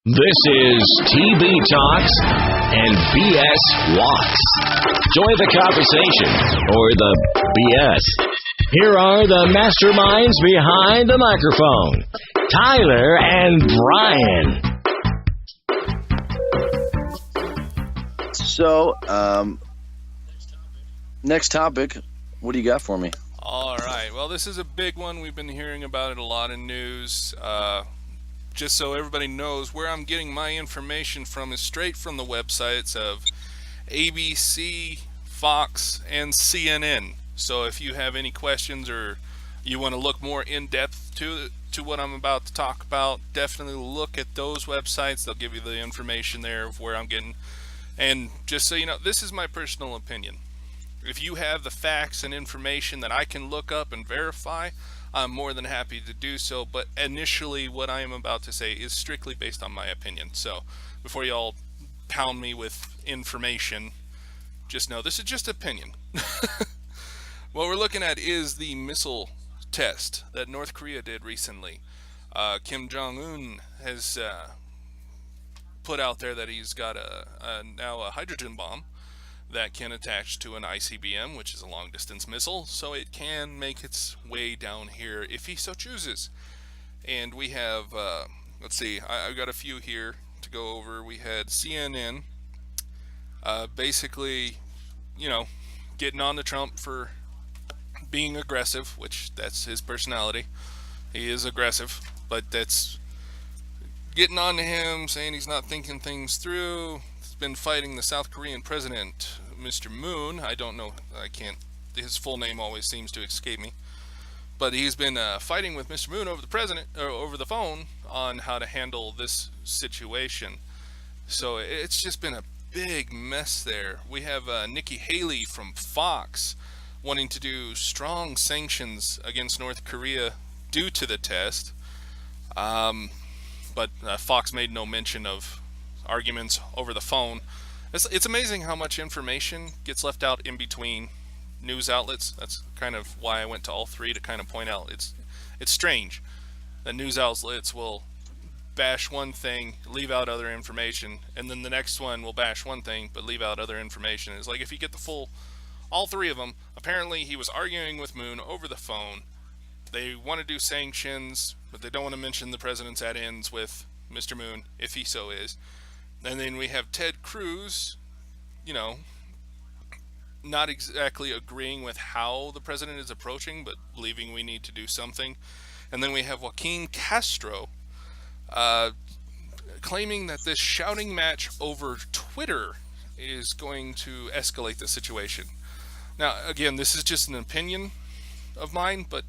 This is TB Talks and BS Walks. Join the conversation or the BS. Here are the masterminds behind the microphone, Tyler and Brian. So, next topic, what do you got for me? All right. Well, this is a big one. We've been hearing about it a lot in news. Just so everybody knows, where I'm getting my information from is straight from the websites of ABC, Fox, and CNN. So if you have any questions or you want to look more in depth to what I'm about to talk about, definitely look at those websites. They'll give you the information there of where I'm getting. And just so you know, this is my personal opinion. If you have the facts and information that I can look up and verify, I'm more than happy to do so. But initially, what I am about to say is strictly based on my opinion. So before y'all pound me with information, just know this is just opinion. What we're looking at is the missile test that North Korea did recently. Kim Jung Un has put out there that he's got now a hydrogen bomb that can attach to an ICBM, which is a long-distance missile, so it can make its way down here if he so chooses. And we have, let's see, I've got a few here to go over. We had CNN, basically, getting on to Trump for being aggressive, which that's his personality. He is aggressive, but that's getting on to him, saying he's not thinking things through. Been fighting the South Korean president, Mr. Moon. I don't know, his full name always seems to escape me, but he's been fighting with Mr. Moon over the phone on how to handle this situation. So it's just been a big mess there. We have Nikki Haley from Fox wanting to do strong sanctions against North Korea due to the test, but Fox made no mention of arguments over the phone. It's amazing how much information gets left out in between news outlets. That's kind of why I went to all three, to kind of point out it's strange that news outlets will bash one thing, leave out other information, and then the next one will bash one thing but leave out other information. It's like if you get all three of them, apparently he was arguing with Moon over the phone. They want to do sanctions, but they don't want to mention the president's add-ins with Mr. Moon, if he so is. And then we have Ted Cruz, not exactly agreeing with how the president is approaching, but believing we need to do something. And then we have Joaquin Castro claiming that this shouting match over Twitter is going to escalate the situation. Now, again, this is just an opinion of mine, but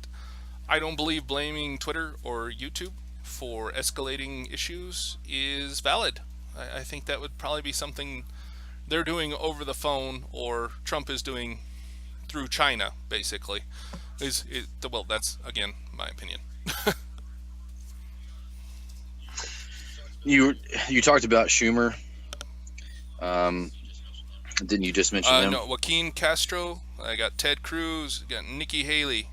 I don't believe blaming Twitter or YouTube for escalating issues is valid. I think that would probably be something they're doing over the phone, or Trump is doing through China, basically. Well, that's, again, my opinion. You talked about Schumer. Didn't you just mention him? No, Joaquin Castro. I got Ted Cruz. I got Nikki Haley.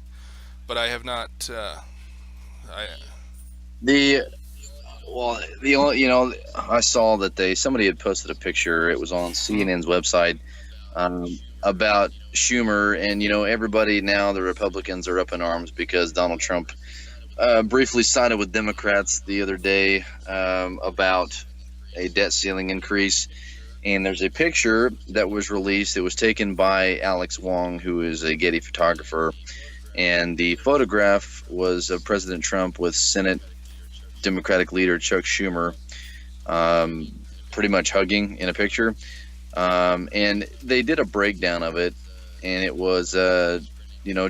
But I have not... I saw that somebody had posted a picture. It was on CNN's website about Schumer, and everybody now, the Republicans are up in arms because Donald Trump briefly sided with Democrats the other day about a debt ceiling increase. And there's a picture that was released. It was taken by Alex Wong, who is a Getty photographer, and the photograph was of President Trump with Senate Democratic leader Chuck Schumer pretty much hugging in a picture, and they did a breakdown of it, and it was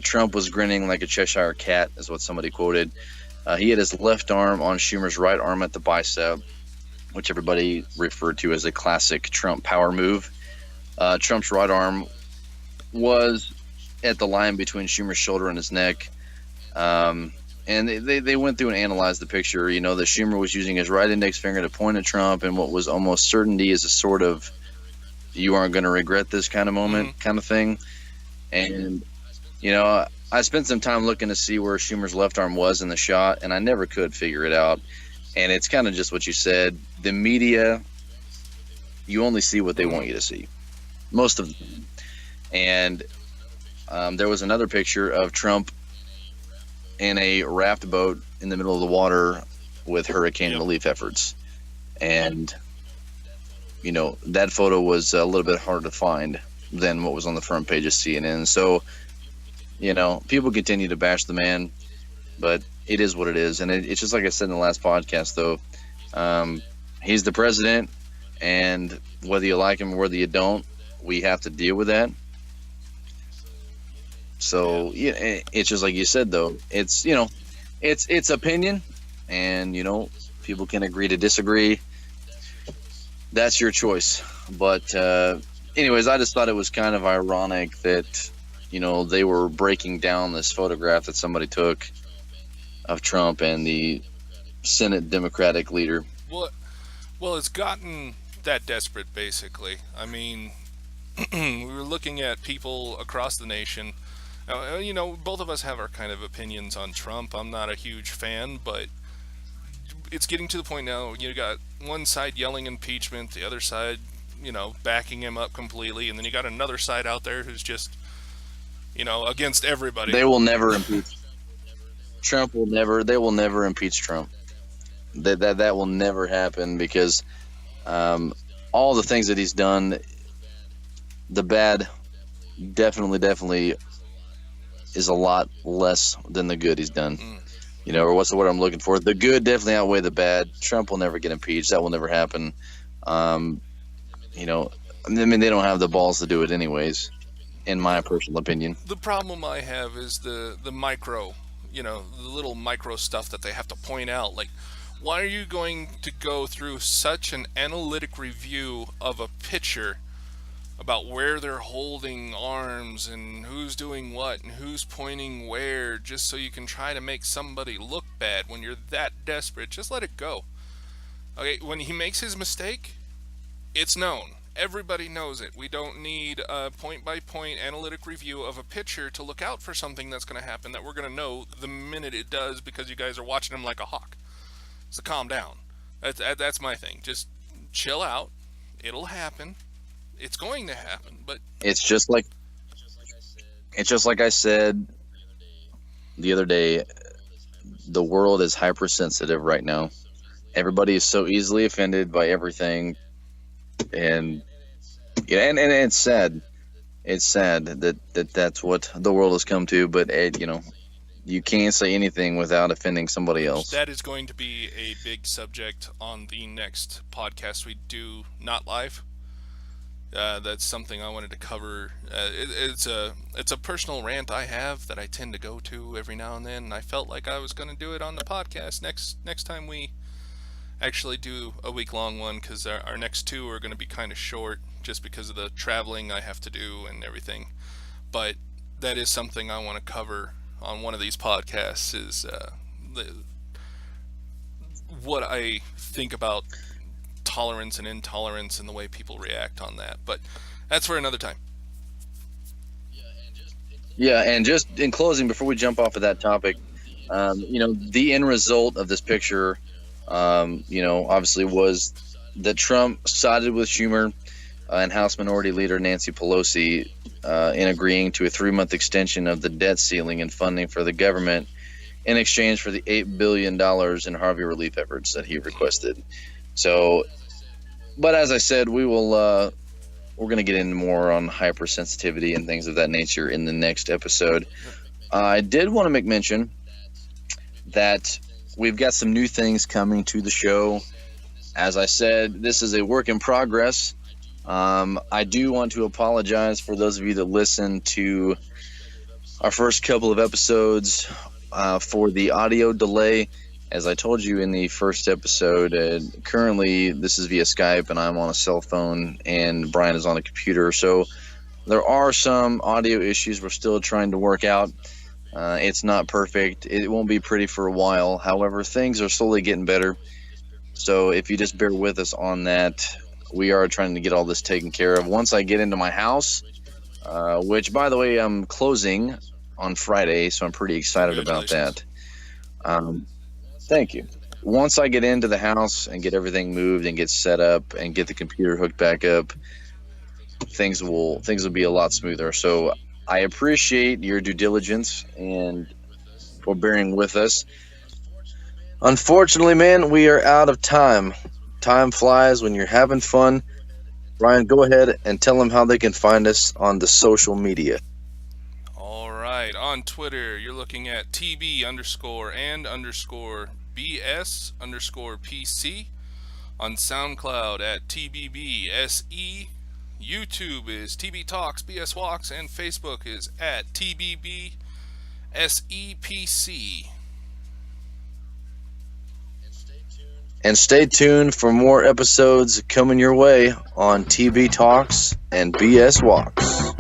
Trump was grinning like a Cheshire cat, is what somebody quoted. He had his left arm on Schumer's right arm at the bicep, which everybody referred to as a classic Trump power move. Trump's right arm was at the line between Schumer's shoulder and his neck. And they went through and analyzed the picture. That Schumer was using his right index finger to point at Trump, and what was almost certainty is a sort of "you aren't going to regret this" kind of moment, kind of thing. And I spent some time looking to see where Schumer's left arm was in the shot, and I never could figure it out. And it's kind of just what you said. The media, you only see what they want you to see, most of them. And there was another picture of Trump in a raft boat in the middle of the water with hurricane relief efforts. And, you know, that photo was a little bit harder to find than what was on the front page of CNN. So, you know, people continue to bash the man, but it is what it is. And it's just like I said in the last podcast, though. He's the president, and whether you like him or whether you don't, we have to deal with that. So yeah, it's just like you said, though. It's, you know, it's opinion, and, you know, people can agree to disagree. That's your choice. But anyways, I just thought it was kind of ironic that, you know, they were breaking down this photograph that somebody took of Trump and the Senate Democratic leader. Well, it's gotten that desperate, basically. I mean, we were looking at people across the nation. Now, you know, both of us have our kind of opinions on Trump. I'm not a huge fan, but it's getting to the point now, you got one side yelling impeachment, the other side, you know, backing him up completely, and then you got another side out there who's just, you know, against everybody. They will never impeach Trump. They will never impeach Trump. That will never happen, because all the things that he's done, the bad definitely is a lot less than the good he's done. You know, or what's the word I'm looking for? The good definitely outweigh the bad. Trump will never get impeached. That will never happen. You know, I mean, they don't have the balls to do it anyways, in my personal opinion. The problem I have is the micro, you know, the little micro stuff that they have to point out. Like, why are you going to go through such an analytic review of a picture about where they're holding arms and who's doing what and who's pointing where, just so you can try to make somebody look bad when you're that desperate? Just let it go. Okay, when he makes his mistake, it's known. Everybody knows it. We don't need a point-by-point analytic review of a picture to look out for something that's going to happen that we're going to know the minute it does, because you guys are watching him like a hawk. So calm down. That's my thing. Just chill out. It'll happen. It's going to happen, but it's just like I said the other day. The world is hypersensitive right now. Everybody is so easily offended by everything, and yeah, and it's sad. It's sad that that's what the world has come to. But you know, you can't say anything without offending somebody else. That is going to be a big subject on the next podcast we do, not live. That's something I wanted to cover. It's a personal rant I have that I tend to go to every now and then, and I felt like I was going to do it on the podcast next time we actually do a week-long one, because our next two are going to be kind of short just because of the traveling I have to do and everything. But that is something I want to cover on one of these podcasts, is what I think about tolerance and intolerance and the way people react on that. But that's for another time. Yeah, and just in closing, before we jump off of that topic, you know, the end result of this picture, you know, obviously was that Trump sided with Schumer and House Minority Leader Nancy Pelosi in agreeing to a 3-month extension of the debt ceiling and funding for the government in exchange for the $8 billion in Harvey relief efforts that he requested. So, but as I said, we're going to get into more on hypersensitivity and things of that nature in the next episode. I did want to make mention that we've got some new things coming to the show. As I said, this is a work in progress. I do want to apologize for those of you that listened to our first couple of episodes for the audio delay. As I told you in the first episode, currently this is via Skype, and I'm on a cell phone, and Brian is on a computer. So there are some audio issues we're still trying to work out. It's not perfect. It won't be pretty for a while. However, things are slowly getting better. So if you just bear with us on that, we are trying to get all this taken care of. Once I get into my house, which, by the way, I'm closing on Friday, so I'm pretty excited about that. Thank you. once I get into the house and get everything moved and get set up and get the computer hooked back up, things will be a lot smoother. So I appreciate your due diligence and for bearing with us. Unfortunately, man, we are out of time. Time flies when you're having fun. Ryan, go ahead and tell them how they can find us on the social media. All right. On Twitter, you're looking at TB_and_BS_PC. On SoundCloud at TBBSE. YouTube is TB Talks BS Walks, and Facebook is at TBBSEPC. And stay tuned for more episodes coming your way on TB Talks and BS Walks.